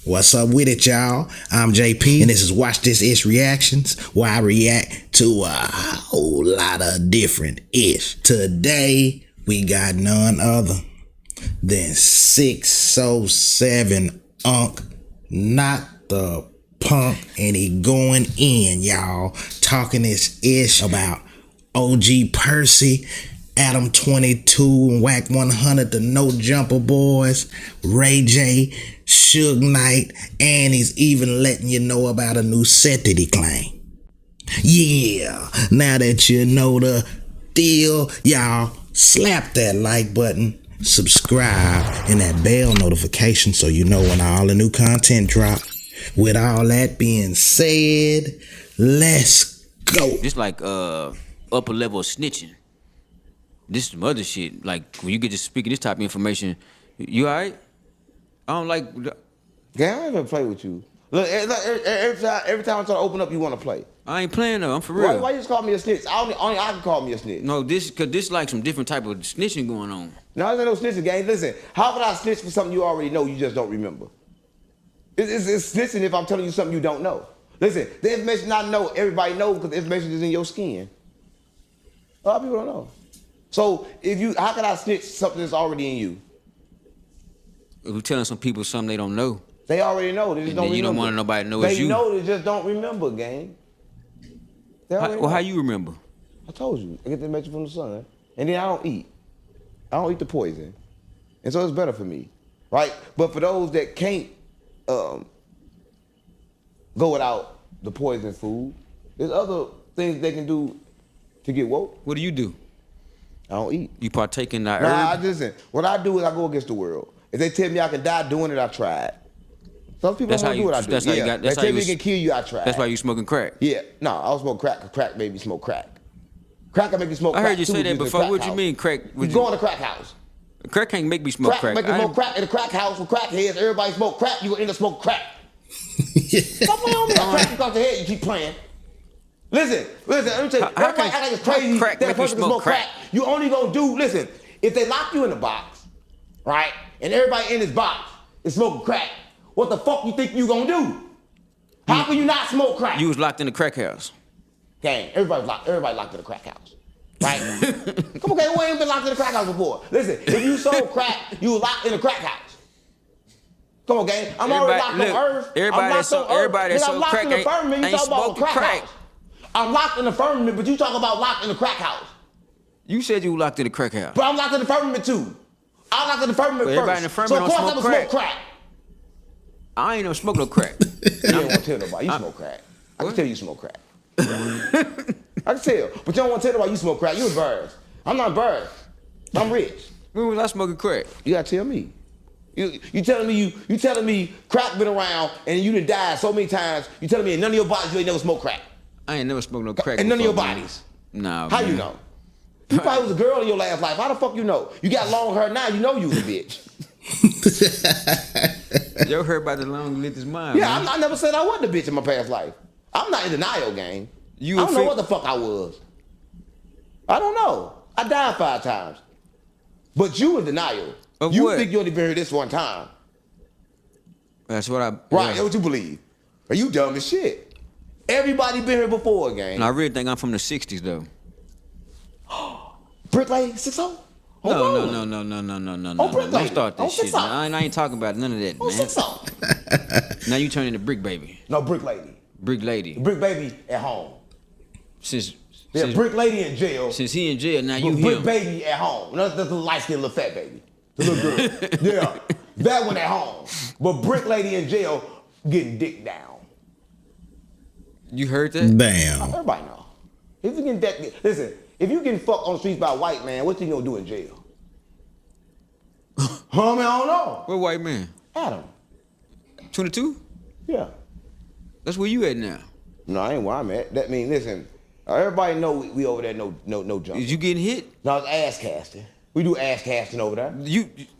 What's up with it, y'all? I'm JP, and this is Watch This Ish Reactions, where I react to a whole lot of different ish. Today, we got none other than 607 Unk, not the punk, and he going in, y'all, talking this ish about OG Percy, Adam22, and Wack100, the No Jumper Boys, Ray J, Suge Knight, and he's even letting you know about a new set that he claimed. Yeah, now that you know the deal, y'all, slap that like button, subscribe, and that bell notification so you know when all the new content drop. With all that being said, let's go. This like upper level snitching. This is some other shit. Like when you get to speaking this type of information, you alright? I don't like. Yeah, I ain't gonna play with you. Look, every time I try to open up, you want to play. I ain't playing though. I'm for real. Why you just call me a snitch? Only I can call me a snitch. No, cause this like some different type of snitching going on. No, there's no snitching, gang. Listen, how could I snitch for something you already know you just don't remember? It's snitching if I'm telling you something you don't know. Listen, the information I know, everybody knows because the information is in your skin. A lot of people don't know. So how can I snitch something that's already in you? If we're telling some people something they don't know. They already know. They just don't remember. You don't want nobody to know it's you. They know, they just don't remember, gang. How you remember? I told you. I get the message from the sun. And then I don't eat. I don't eat the poison. And so it's better for me, right? But for those that can't go without the poison food, there's other things they can do to get woke. What do you do? I don't eat. You partake in that herb? Listen, what I do is I go against the world. If they tell me I can die doing it, I tried. Some people don't do what I do. That's how you got. That's they tell me it can kill you, I tried. That's why you smoking crack. Yeah, no, I don't smoke crack. Cause crack made me smoke crack. Crack can make me smoke crack. I heard you say that before. What you mean crack? You go in the crack house. Crack can't make me smoke crack. Make you smoke crack in the crack house with crackheads. Everybody smoke crack. You gonna end up smoking crack. Stop playing on me. I crack across the head. You keep playing. Listen. Let me tell you. Everybody act like it's crazy that person can smoke crack. You only gonna do. Listen. If they lock you in a box, right, and everybody in this box is smoking crack, what the fuck you think you gonna do? How can you not smoke crack? You was locked in the crack house. Gang, everybody locked in the crack house. Right? Come on, gang, who ain't been locked in the crack house before? Listen, if you sold crack, you were locked in the crack house. Come on, gang. I'm already locked on Earth. Everybody that sold crack ain't smoking crack. I'm locked in the firmament, but you talk about locked in the crack house. You said you were locked in the crack house. But I'm locked in the firmament too. I'm locked in the firmament first. Everybody in the firmament don't smoke crack. I ain't never smoked no crack. You don't want to tell nobody you smoke crack. I can tell you smoke crack. I can tell, but you don't want to tell nobody you smoke crack. You embarrassed. I'm not embarrassed. I'm rich. When was I smoking crack? You gotta tell me. You telling me crack been around and you done died so many times. You telling me in none of your bodies you ain't never smoked crack. I ain't never smoked no crack. In none of your bodies. Nah. How you know? You probably was a girl in your last life. How the fuck you know? You got long hair now. You know you was a bitch. You heard about the long lived his mind. Yeah, I never said I wasn't a bitch in my past life. I'm not in denial, gang. I don't know what the fuck I was. I don't know. I died 5 times. But you in denial. Of you what? think you only been here this one time. That's what I... Right, that's what you believe. Are you dumb as shit? Everybody been here before, gang. No, I really think I'm from the 60s, though. Brick Lady 60? No. Oh, Brick Lady. Don't start this shit. I ain't talking about none of that, man. 60. Now you turn into Brick Baby. No, Brick Lady. Brick Lady. Brick Baby at home. Since Brick Lady in jail. Since he in jail, now you Brick him. Baby at home. That's the light-skinned little fat baby. The little girl. Yeah. That one at home. But Brick Lady in jail getting dick down. You heard that? Damn. Everybody know. If you getting that, listen, if you getting fucked on the streets by a white man, what you gonna do in jail? Huh, man, I don't know. What white man? Adam. 22? Yeah. That's where you at now. No, I ain't where I'm at. That mean, listen, everybody know we over there no jump. Is you getting hit? No, it's ass casting. We do ass casting over there.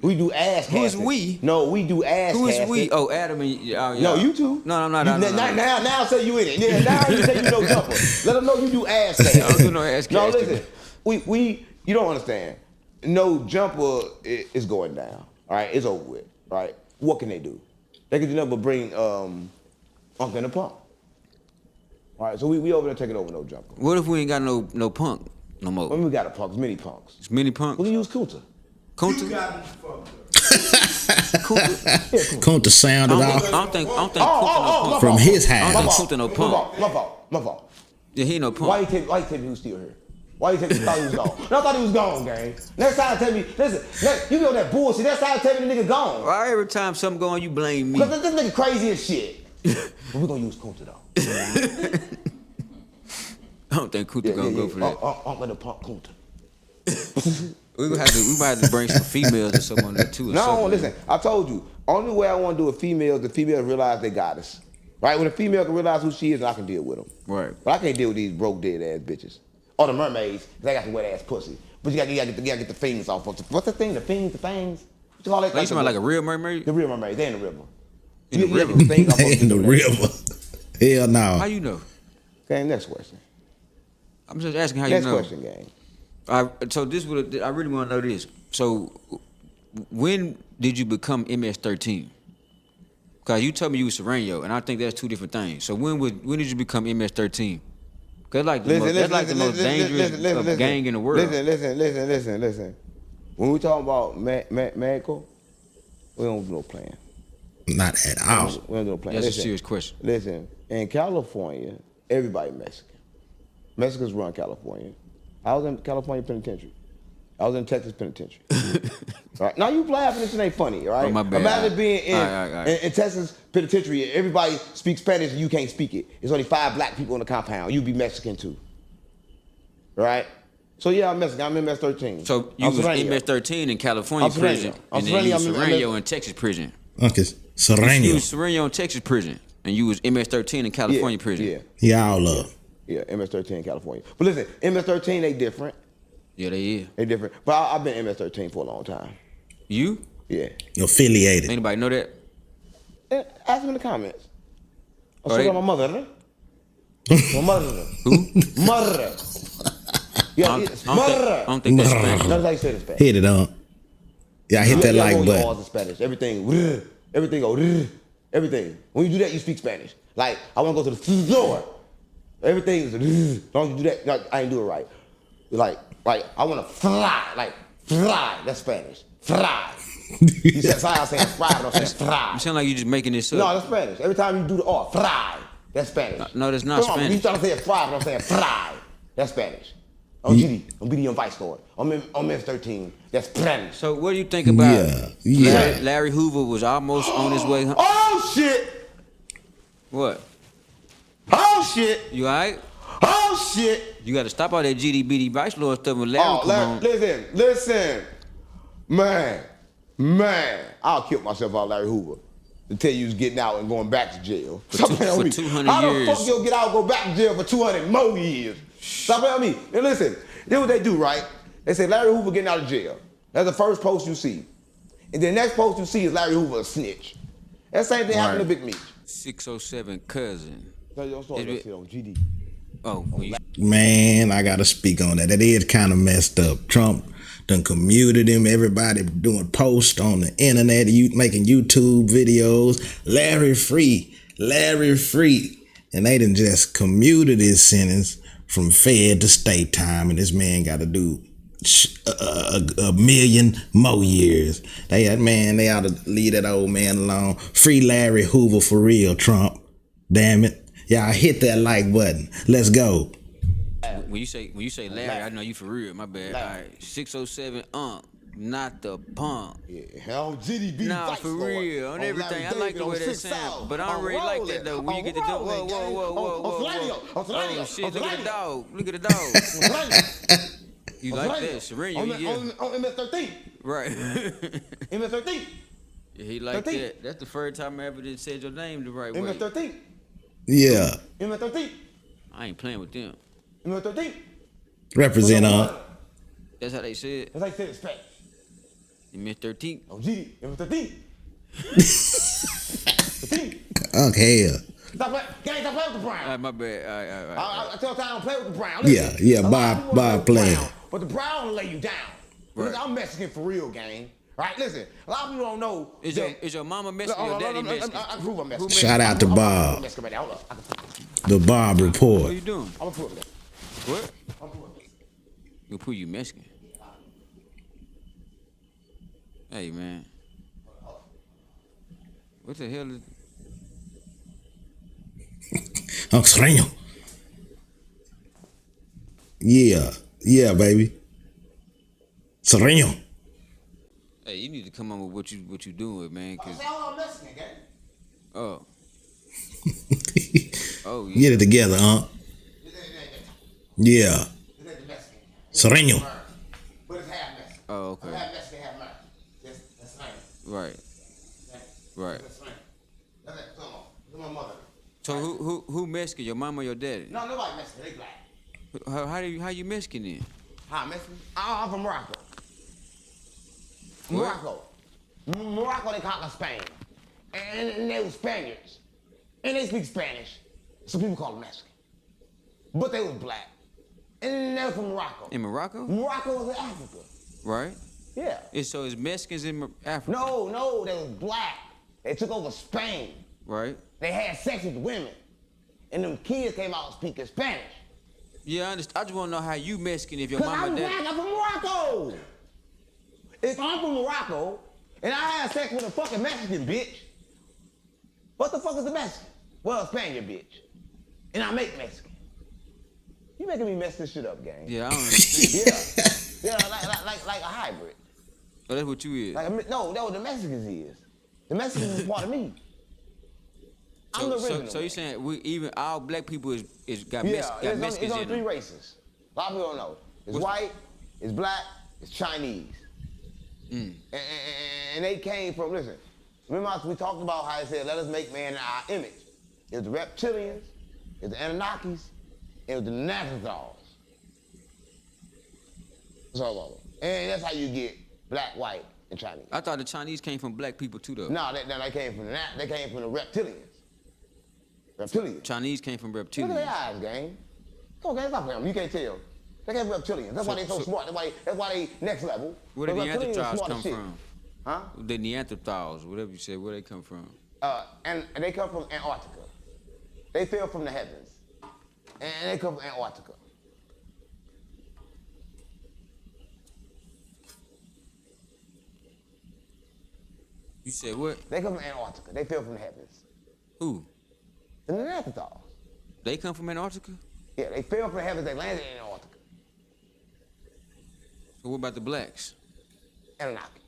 We do ass casting. Who is we? No, we do ass casting. Who is we? Oh, Adam and no, you two. No, I'm not. Now say you in it. Yeah, now you say you no jumper. Let them know you do ass casting. I don't do no ass casting. No, listen. You don't understand. No jumper is going down. All right, it's over with. Right? What can they do? They could do nothing but bring Unc and the Punk. All right, so we over there taking over no jumper. What if we ain't got no punk no more? When we got a punk, it's many punks. It's many punks? We can use Kunta. Kunta? Kunta sounded off. I don't think Kunta no punk. From his house. I don't think Kunta no punk. My fault. Yeah, he ain't no punk. Why you tell me he was still here? Why you tell me you thought he was gone? No, I thought he was gone, gang. Next time tell me, listen, you know that bullshit. Next time tell me the nigga gone. Why every time something going, you blame me? Cause this nigga crazy as shit. But we gonna use Kunta though. I don't think Kunta gonna go for that. I'm gonna punk Kunta. We might have to bring some females or something on there too. No, listen, I told you, only way I want to do with females, the females realize they got us. Right? When a female can realize who she is, I can deal with them. Right. But I can't deal with these broke dead ass bitches. Or the mermaids, they got some wet ass pussy. But you gotta get the fins off. What's the thing? The fins, the fangs? What you call that? Like something like a real mermaid? The real mermaid. They in the river. In the river? They in the river. Hell no. How you know? Okay, next question. I'm just asking how you know. Next question, gang. So this would I really want to know this. So when did you become MS-13? Cause you told me you was Sereno, and I think that's two different things. So when did you become MS-13? Cause that's like the most dangerous gang in the world. Listen. When we talking about medical, we don't do no plan. Not at all. We don't do no plan. That's a serious question. Listen, in California, everybody Mexican. Mexicans run California. I was in California penitentiary. I was in Texas penitentiary. Right? Now you laughing, this ain't funny, right? Oh, my bad. Imagine being in in Texas penitentiary, everybody speaks Spanish and you can't speak it. There's only 5 black people in the compound. You be Mexican too. Right? So yeah, I'm Mexican. I'm MS-13. So you was MS-13 in California prison, and then you was Sereno in Texas prison. Okay, Sereno. You was Sereno in Texas prison, and you was MS-13 in California prison. Yeah, all up. Yeah, MS-13 in California. But listen, MS-13, they different. Yeah, they is. They different. But I've been MS-13 for a long time. You? Yeah. You're affiliated. Anybody know that? Ask them in the comments. I'll show my mother. My mother. Who? Mother. Yeah, I don't think that's Spanish. That's how you say it in Spanish. Hit it on. Yeah, hit that like button. In Spanish. Everything go, everything. When you do that, you speak Spanish. Like, I want to go to the floor. Everything is, don't you do that? No, I ain't do it right. Like, I want to fly. Like, fly. That's Spanish. Fly. You said fly, I'm saying fly, but I'm saying fly. You sound like you just making this up. No, that's Spanish. Every time you do the R, fly. That's Spanish. No, that's not Spanish. You start saying fly, but I'm saying fly. That's Spanish. I'm GD. I'm BD on Vice Lord. I'm MS-13. That's Spanish. So what do you think about Larry Hoover was almost on his way? Oh, shit. What? Oh, shit. You all right? Oh, shit. You got to stop all that GD Vice Lord stuff with Larry. Listen. Man. I'll kill myself out Larry Hoover to tell you was getting out and going back to jail. For 200 years. How the fuck you'll get out and go back to jail for 200 more years? Stop playing me. And listen, this what they do, right? They say Larry Hoover getting out of jail. That's the first post you see. And the next post you see is Larry Hoover a snitch. That same thing happened to Big Meech. 607 cousin. Don't start that shit on GD. Oh, man, I gotta speak on that. That is kind of messed up. Trump done commuted him. Everybody doing posts on the internet, making YouTube videos. Larry free, and they done just commuted his sentence from fed to state time, and this man got to do a million more years. They ought to leave that old man alone. Free Larry Hoover for real, Trump. Damn it. Y'all hit that like button. Let's go. When you say Larry, I know you for real. My bad. All right, 607 not the punk. Yeah, hell, GDB. Nah, for real, on everything. I like the way that sound, but I don't really like that though. When you get to do, whoa. Oh shit! Look at the dog. You like that, Sereno? On MS-13. Right. MS-13. Yeah, he like that. That's the first time I ever did said your name the right way. MS-13. Yeah. MS-13. I ain't playing with them. MS-13. Represent That's how they said. That's how they said it Spanish. MS-13. Oh, G. MS-13. Okay. Stop playing with the Brown. All right, my bad. All right. I tell time I don't play with the Brown. Yeah. Bob playing. But the Brown will lay you down. Right. I'm Mexican for real, gang. Right? Listen, a lot of people don't know. Is your mama Mexican or your daddy Mexican? I can prove I'm Mexican. Shout out to Bob. The Bob What Report. are you doing? I'm gonna prove that. What? I'm gonna prove that. You prove you Mexican. Hey, man. What the hell is... I'm extraño. Yeah, baby. Extraño. Hey, you need to come on with what you doing, man. I say I'm Mexican, gang. Oh. Oh, yeah. Get it together, huh? Yeah. Extraño. But it's half Mexican. Oh, okay. Half Mexican, half American. That's nice. Right. Right. That's right. That's it. Come on. Look at my mother. So who Mexican? Your mama or your daddy? No, nobody Mexican. They black. How you Mexican then? How Mexican? I'm from Morocco. What? Morocco, they conquered Spain. And they were Spaniards. And they speak Spanish. So people call them Mexican. But they was black. And they were from Morocco. In Morocco? Morocco was in Africa. Right. Yeah. So it's Mexicans in Africa? No, they was black. They took over Spain. Right. They had sex with women. And them kids came out speaking Spanish. Yeah, I understand. I just want to know how you Mexican if your mama I'm daddy... black, I'm from Morocco. If I'm from Morocco and I had sex with a fucking Mexican bitch, what the fuck is a Mexican? Well, a Spaniard bitch. And I make Mexican. You making me mess this shit up, gang. Yeah, I don't understand. Yeah, like a hybrid. Oh, that's what you is? No, the Mexicans is. The Mexicans is part of me. I'm the original. So you saying even all black people got yeah, Mexicans in them? It's only three races. A lot of people don't know. It's white, it's black, it's Chinese. And they came from, listen, remember we talked about how it said, let us make man in our image. It was the reptilians, it was the Anunnakis, it was the Neanderthals. That's all of them. And that's how you get black, white, and Chinese. I thought the Chinese came from black people too, though. No, they came from that. They came from the reptilians. Reptilians. Chinese came from reptilians. Look at their eyes, gang. Come on, gang, stop playing. You can't tell. They came from reptilians. That's why they so smart. That's why they next level. Where did Neanderthals come from? Huh? The Neanderthals, whatever you say, where they come from? And they come from Antarctica. They fell from the heavens. And they come from Antarctica. You said what? They come from Antarctica. They fell from the heavens. Who? The Neanderthals. They come from Antarctica? Yeah, they fell from the heavens. They landed in Antarctica. So what about the blacks? Anunnaki.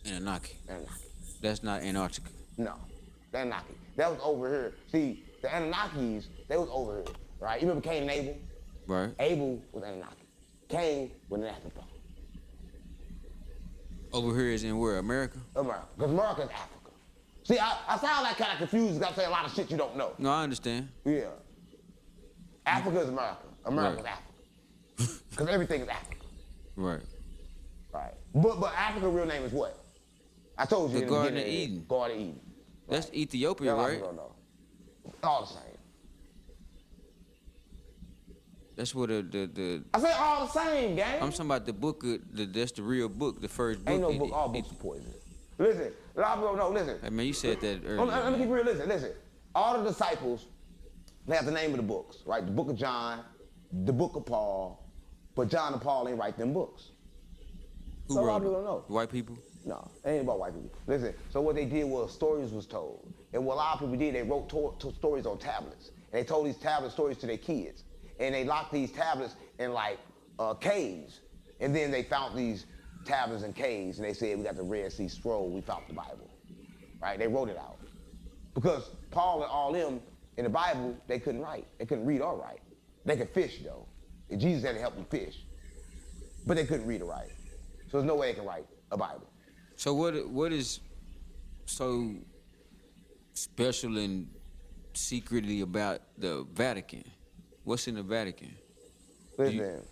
Anunnaki. Anunnaki. That's not Antarctica. No, the Anunnaki. That was over here. See, the Anunnakis, they was over here, right? You remember Cain and Abel? Right. Abel was Anunnaki. Cain was an Neanderthal. Over here is in where? America? America. Because America is Africa. See, I sound like kind of confused because I say a lot of shit you don't know. No, I understand. Yeah. Africa is America. America is Africa. Because everything is Africa. Right. Right. But Africa's real name is what? I told you The in the Garden of beginning. Eden. Garden of Eden. That's Ethiopia, right? Don't know. All the same. That's what the I say all the same, gang. I'm talking about the book. That's the real book, the first book. Ain't no book. All books are poison. Listen, a lot of people don't know. Listen. Hey man, you said that earlier. Let me keep it real. Listen. All the disciples, they have the name of the books, right? The book of John, the book of Paul, but John and Paul ain't write them books. Who so a lot wrote of people don't know. White people? No, it ain't about white people. Listen, so what they did was stories was told. And what a lot of people did, they wrote stories on tablets. And they told these tablet stories to their kids. And they locked these tablets in like caves. And then they found these tablets in caves and they said, we got the Red Sea Scroll, we found the Bible. Right, they wrote it out. Because Paul and all them in the Bible, they couldn't write. They couldn't read or write. They could fish though. And Jesus had to help them fish. But they couldn't read or write. So there's no way they can write a Bible. So what is so special and secretly about the Vatican? What's in the Vatican? Listen,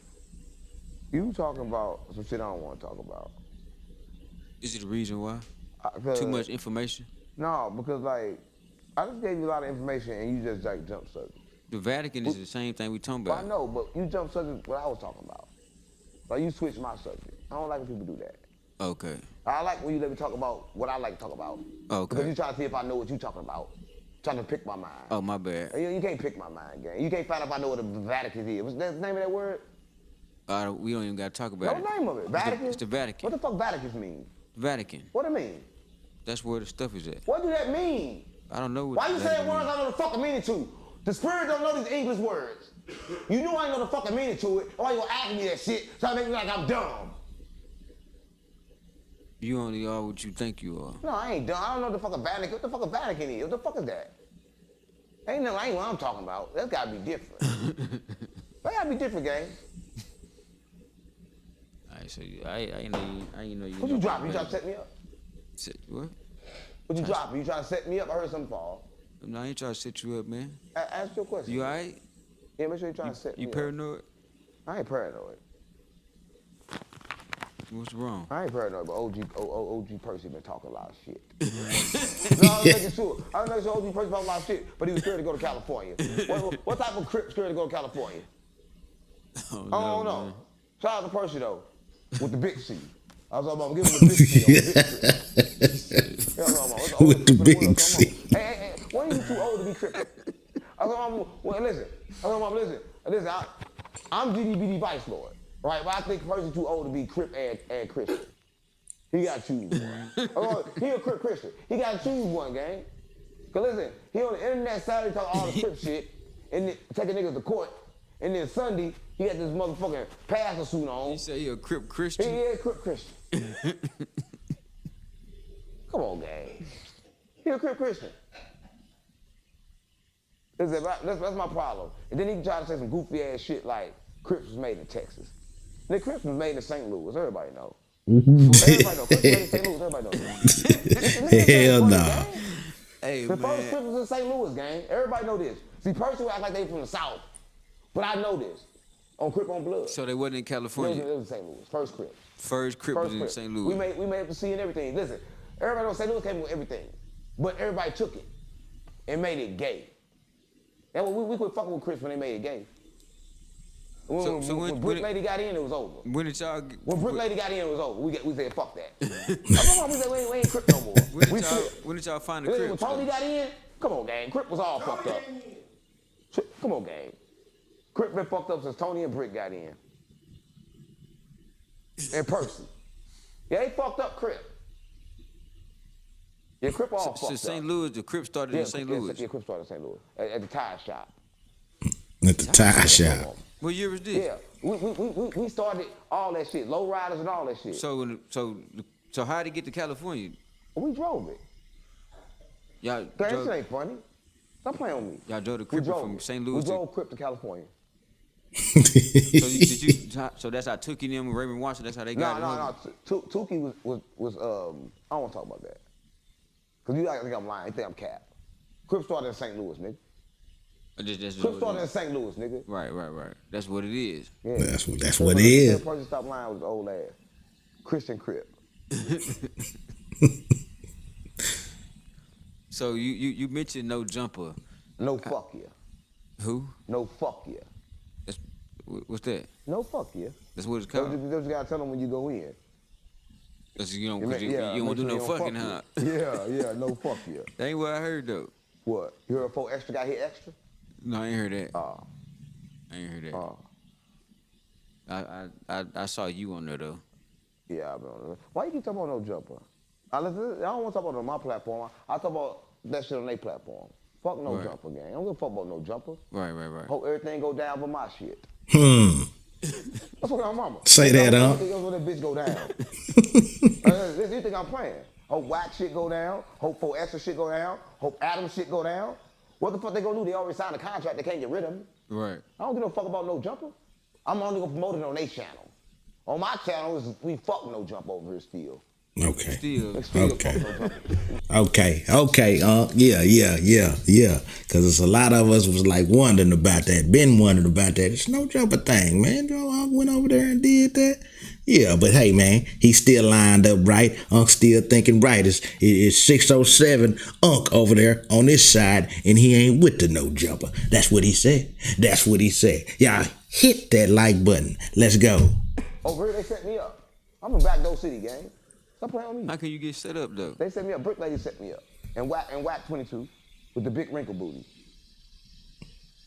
you talking about some shit I don't want to talk about. Is it the reason why? Too much information? No, because like, I just gave you a lot of information and you just like jump subject. The Vatican is the same thing we talking about. Well, I know, but you jump subject what I was talking about. Like you switch my subject. I don't like when people do that. Okay. I like when you let me talk about what I like to talk about. Okay. Because you trying to see if I know what you talking about. Trying to pick my mind. Oh, my bad. You can't pick my mind, gang. You can't find out if I know what the Vatican is. What's the name of that word? We don't even got to talk about it. What's the name of it? Vatican? It's the Vatican. What the fuck Vatican mean? Vatican. What it mean? That's where the stuff is at. What do that mean? I don't know what. Why you saying words I know the fucking meaning to? The spirit don't know these English words. You know I ain't know the fucking meaning to it. Why you gonna ask me that shit? Trying to make me like I'm dumb. You only are what you think you are. No, I ain't dumb. I don't know what the fucking Vatican. What the fucking Vatican is? What the fuck is that? Ain't what I'm talking about. That's gotta be different. That gotta be different, gang. Alright, so I ain't know you. What you drop? You trying to set me up? What? What you drop? You trying to set me up? I heard something fall. No, I ain't trying to set you up, man. Ask your question. You alright? Yeah, make sure you trying to set me up. You paranoid? I ain't paranoid. What's wrong? I ain't paranoid, but OG Percy been talking a lot of shit. No, I was making sure. I was making sure OG Percy talking a lot of shit, but he was scared to go to California. What type of Crip scared to go to California? Oh, I don't know. Man. Shout out to Percy though, with the big C. I was talking about giving him the big C. With the big C. Hey, when are you too old to be Crip? I was talking about, listen. I'm GDBD Vice Lord. Right, but I think Percy too old to be Crip and Christian. He got to choose one. He a Crip Christian. He got to choose one, gang. Cause listen, he on the internet Saturday talking all the Crip shit, and then taking niggas to court, and then Sunday he got this motherfucking pastor suit on. You say he a Crip Christian? He is Crip Christian. Come on, gang. He a Crip Christian. That's my problem. And then he can try to say some goofy ass shit like Crips was made in Texas. The Crips was made in St. Louis. Everybody know. Everybody know. Crips made in St. Louis. Everybody know. Hell nah. Hey, the first Crips was in St. Louis, gang. Everybody know this. See, Percy act like they from the South, but I know this. On Crip on Blood. So they wasn't in California. It was in St. Louis. First Crip. First Crip was in St. Louis. We made up the C and everything. Listen, everybody knows St. Louis came with everything, but everybody took it and made it gay. And we quit fucking with Crips when they made it gay. When Brick Lady got in, it was over. When did y'all? When Brick Lady got in, it was over. We said fuck that. We said we ain't Crip no more. When did y'all find the Crip? When Tony got in, come on, gang. Crip was all fucked up. Come on, gang. Crip been fucked up since Tony and Brick got in. And Percy. Yeah, they fucked up Crip. Yeah, Crip all fucked up. So St. Louis, the Crip started in St. Louis. Yeah, Crip started in St. Louis at the tire shop. At the tire shop. What year was this? Yeah, we started all that shit, low riders and all that shit. So how did it get to California? We drove it. Y'all that shit ain't funny. Stop playing with me. Y'all drove the Crip from St. Louis. We drove Crip to California. So that's how Tookie and them, Raymond Watson, that's how they got it? No. Tookie was I don't want to talk about that. Because you think I'm lying. You think I'm cap. Crip started in St. Louis, nigga. Crip started in St. Louis, nigga. Right. That's what it is. Yeah. That's what it is. The person stop lying with his old ass. Christian Crip. So you mentioned No Jumper. No fuck ya. Who? No fuck ya. What's that? No fuck ya. That's what it's called? You just gotta tell them when you go in. That's, you don't do no fucking, huh? Yeah, no fuck ya. That ain't what I heard, though. What? You heard 4 extra got hit extra? No, I ain't heard that. Oh. I ain't heard that. I saw you on there, though. Yeah, I've been on there. Why you keep talking about No Jumper? I don't want to talk about it on my platform. I talk about that shit on their platform. Fuck No Jumper, gang. I don't give a fuck about No Jumper. Right. Hope everything go down but my shit. That's what I'm mama. Say that, huh? That's when that bitch go down. You think I'm playing? Hope Wack shit go down. Hope 4 extra shit go down. Hope Adam shit go down. What the fuck they gonna do? They already signed a contract. They can't get rid of me. Right. I don't give no fuck about No Jumper. I'm only gonna promote it on their channel. On my channel, we fuck No Jumper over here still. Okay. Still Okay. Yeah. Cause it's a lot of us was like wondering about that. Been wondering about that. It's No Jumper thing, man. I went over there and did that. Yeah, but hey, man, he's still lined up right. Unc's still thinking right. It's 607 Unc over there on this side, and he ain't with the No Jumper. That's what he said. Y'all hit that like button. Let's go. Over here, they set me up. I'm a backdoor city, gang. Stop playing on me. How can you get set up though? They set me up. Brick lady set me up. And Wack22 with the big wrinkle booty.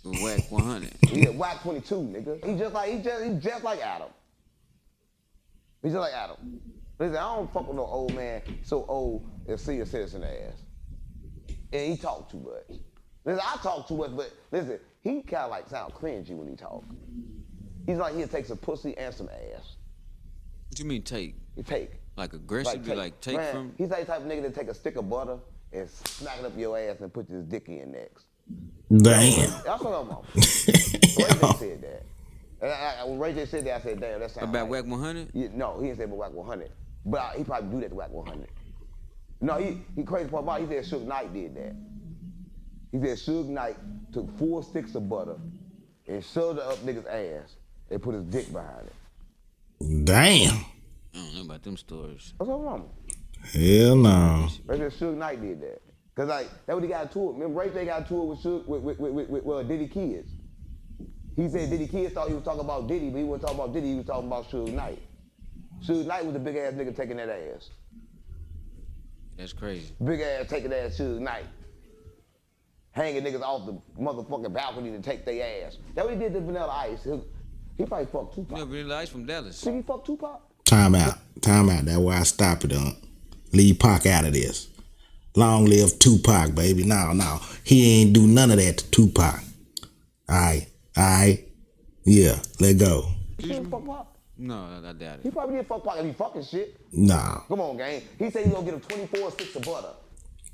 Wack100. Yeah, Wack22, nigga. He just like Adam. He's just like Adam. Listen, I don't fuck with no old man so old and senior citizen ass. And he talk too much. Listen, I talk too much, but listen, he kind of like sound cringy when he talk. He's like he'll take some pussy and some ass. What you mean take? He take. Like aggressively, like take man, from? He's like the type of nigga that take a stick of butter and smack it up your ass and put his dick in next. Damn. That's what I'm on. Ray J said that. And when Ray J said that, I said, damn, that sounds about like, Wack100? Yeah, no, he didn't say about Wack100. But he probably do that to Wack100. No, he crazy part about it, he said Suge Knight did that. He said Suge Knight took 4 sticks of butter and shoved it up niggas' ass and put his dick behind it. Damn. I don't know about them stories. What's wrong? Hell no. Ray J Suge Knight did that. Cause like, that's what he got into it. Remember Ray J got into it with Suge, with Diddy Kids. He said Diddy Kids thought he was talking about Diddy, but he wasn't talking about Diddy, he was talking about Suge Knight. Suge Knight was the big ass nigga taking that ass. That's crazy. Big ass taking ass Suge Knight. Hanging niggas off the motherfucking balcony to take their ass. That's what he did to Vanilla Ice. He probably fucked Tupac. You know Vanilla Ice from Dallas. See, he fucked Tupac? Time out. That's why I stop it, Leave Pac out of this. Long live Tupac, baby. No. He ain't do none of that to Tupac. All right. Yeah, let go. He didn't fuck Pac? No, I doubt it. He probably didn't fuck Pac if he fucking shit. Nah. Come on, gang. He said he gonna get him 24 sticks of butter.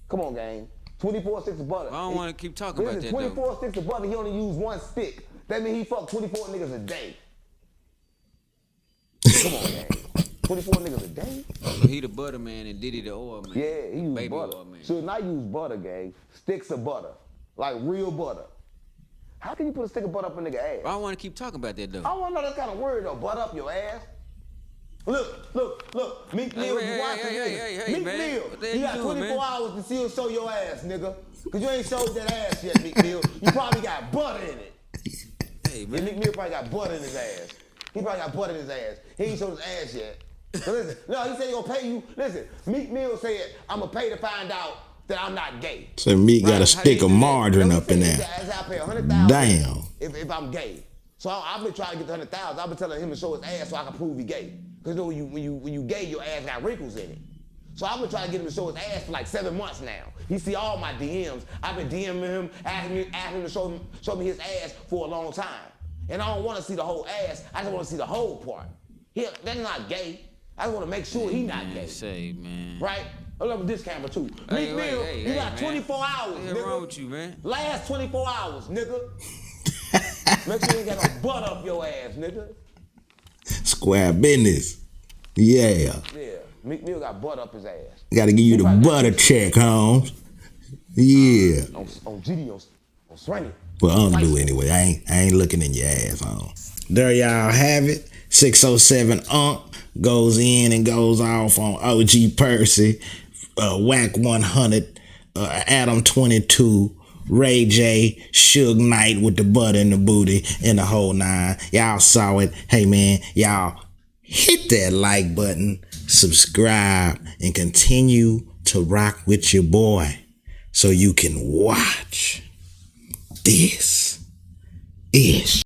Come on, gang. 24 sticks of butter. I don't want to keep talking about that, 24 sticks of butter, he only used 1 stick. That means he fucked 24 niggas a day. Come on, gang. 24 niggas a day? So he the butter man and Diddy the oil man. Yeah, he used baby butter. Oil man. So now use butter, gang. Sticks of butter. Like real butter. How can you put a stick of butter up a nigga ass? I don't want to keep talking about that though. I want to know that kind of word though. Butter up your ass. Look. Meek Mill, you watching niggas. Meek Mill, you got 24 hours to still show your ass, nigga. Cause you ain't showed that ass yet, Meek Mill. You probably got butter in it. Hey, man. Yeah, Meek Mill probably got butter in his ass. He probably got butter in his ass. He ain't showed his ass yet. So listen, no, he said he gonna pay you. Listen, Meek Mill said, I'm gonna pay to find out that I'm not gay. So Meek got a stick of margarine up in there. I pay $100,000 Damn. if I'm gay. So I've been trying to get the $100,000. I've been telling him to show his ass so I can prove he gay. Cause you know when you gay, your ass got wrinkles in it. So I've been trying to get him to show his ass for like 7 months now. He see all my DMs. I've been DMing him, asking him to show me his ass for a long time. And I don't want to see the whole ass. I just want to see the whole part. That's not gay. I just want to make sure he not gay. Say, man. Right? I love this camera too. Meek Mill, you got 24 hours, nigga. What's wrong with you, man? Last 24 hours, nigga. Make sure you ain't got no butt up your ass, nigga. Square business. Yeah. Yeah. Meek Mill got butt up his ass. Gotta give you the butter check, Holmes. Yeah. On GD, on Swanny. Well, undo anyway. I ain't looking in your ass, Holmes. There y'all have it. 607 goes in and goes off on OG Percy, Wack100, Adam22, Ray J, Suge Knight with the butt in the booty and the whole 9. Y'all saw it. Hey man, y'all hit that like button, subscribe, and continue to rock with your boy so you can watch this ish.